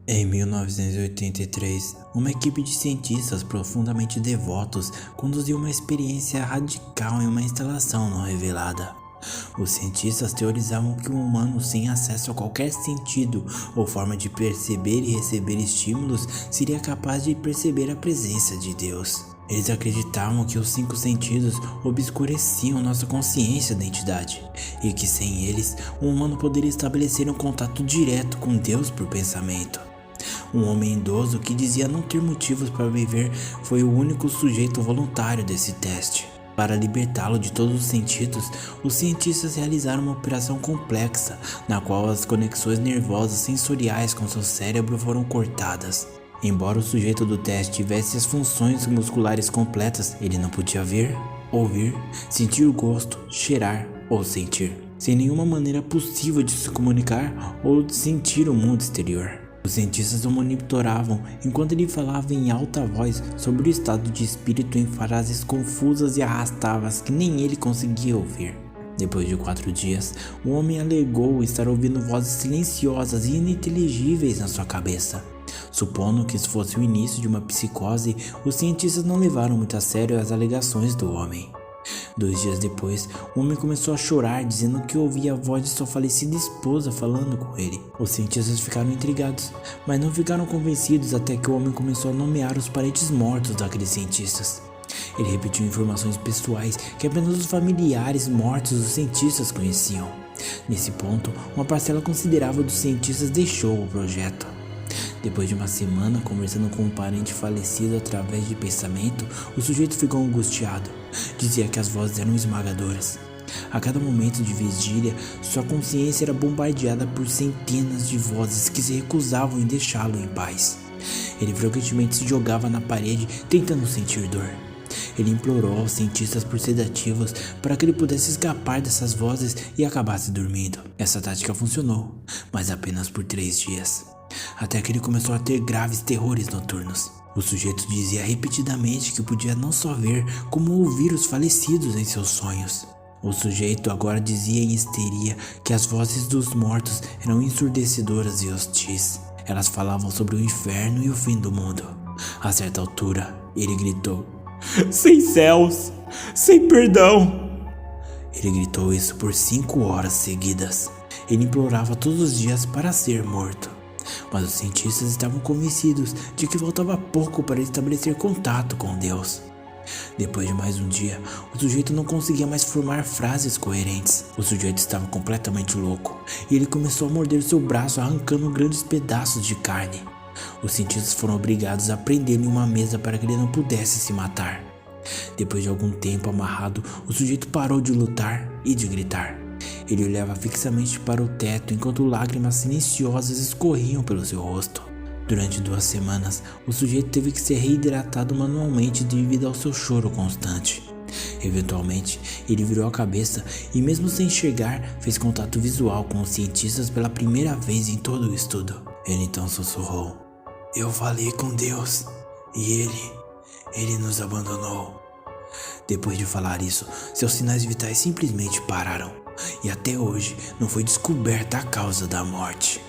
Em 1983, uma equipe de cientistas profundamente devotos conduziu uma experiência radical em uma instalação não revelada. Os cientistas teorizavam que um humano sem acesso a qualquer sentido ou forma de perceber e receber estímulos seria capaz de perceber a presença de Deus. Eles acreditavam que os cinco sentidos obscureciam nossa consciência da entidade e que sem eles, um humano poderia estabelecer um contato direto com Deus por pensamento. Um homem idoso que dizia não ter motivos para viver foi o único sujeito voluntário desse teste. Para libertá-lo de todos os sentidos, os cientistas realizaram uma operação complexa, na qual as conexões nervosas sensoriais com seu cérebro foram cortadas. Embora o sujeito do teste tivesse as funções musculares completas, ele não podia ver, ouvir, sentir o gosto, cheirar ou sentir, sem nenhuma maneira possível de se comunicar ou de sentir o mundo exterior. Os cientistas o monitoravam enquanto ele falava em alta voz sobre o estado de espírito em frases confusas e arrastadas que nem ele conseguia ouvir. Depois de 4 dias, o homem alegou estar ouvindo vozes silenciosas e ininteligíveis na sua cabeça. Supondo que isso fosse o início de uma psicose, os cientistas não levaram muito a sério as alegações do homem. 2 dias depois, o homem começou a chorar, dizendo que ouvia a voz de sua falecida esposa falando com ele. Os cientistas ficaram intrigados, mas não ficaram convencidos até que o homem começou a nomear os parentes mortos daqueles cientistas. Ele repetiu informações pessoais que apenas os familiares mortos dos cientistas conheciam. Nesse ponto, uma parcela considerável dos cientistas deixou o projeto. Depois de uma semana conversando com um parente falecido através de pensamento, o sujeito ficou angustiado. Dizia que as vozes eram esmagadoras. A cada momento de vigília, sua consciência era bombardeada por centenas de vozes que se recusavam em deixá-lo em paz. Ele frequentemente se jogava na parede tentando sentir dor. Ele implorou aos cientistas por sedativos para que ele pudesse escapar dessas vozes e acabasse dormindo. Essa tática funcionou, mas apenas por 3 dias. Até que ele começou a ter graves terrores noturnos. O sujeito dizia repetidamente que podia não só ver, como ouvir os falecidos em seus sonhos. O sujeito agora dizia em histeria que as vozes dos mortos eram ensurdecedoras e hostis. Elas falavam sobre o inferno e o fim do mundo. A certa altura, ele gritou: "Sem céus, sem perdão!" Ele gritou isso por 5 horas seguidas. Ele implorava todos os dias para ser morto. Mas os cientistas estavam convencidos de que faltava pouco para estabelecer contato com Deus. Depois de mais um dia, o sujeito não conseguia mais formar frases coerentes. O sujeito estava completamente louco e ele começou a morder seu braço, arrancando grandes pedaços de carne. Os cientistas foram obrigados a prendê-lo em uma mesa para que ele não pudesse se matar. Depois de algum tempo amarrado, o sujeito parou de lutar e de gritar. Ele olhava fixamente para o teto enquanto lágrimas silenciosas escorriam pelo seu rosto. Durante 2 semanas, o sujeito teve que ser reidratado manualmente devido ao seu choro constante. Eventualmente, ele virou a cabeça e, mesmo sem enxergar, fez contato visual com os cientistas pela primeira vez em todo o estudo. Ele então sussurrou: "Eu falei com Deus e ele nos abandonou." Depois de falar isso, seus sinais vitais simplesmente pararam. E até hoje não foi descoberta a causa da morte.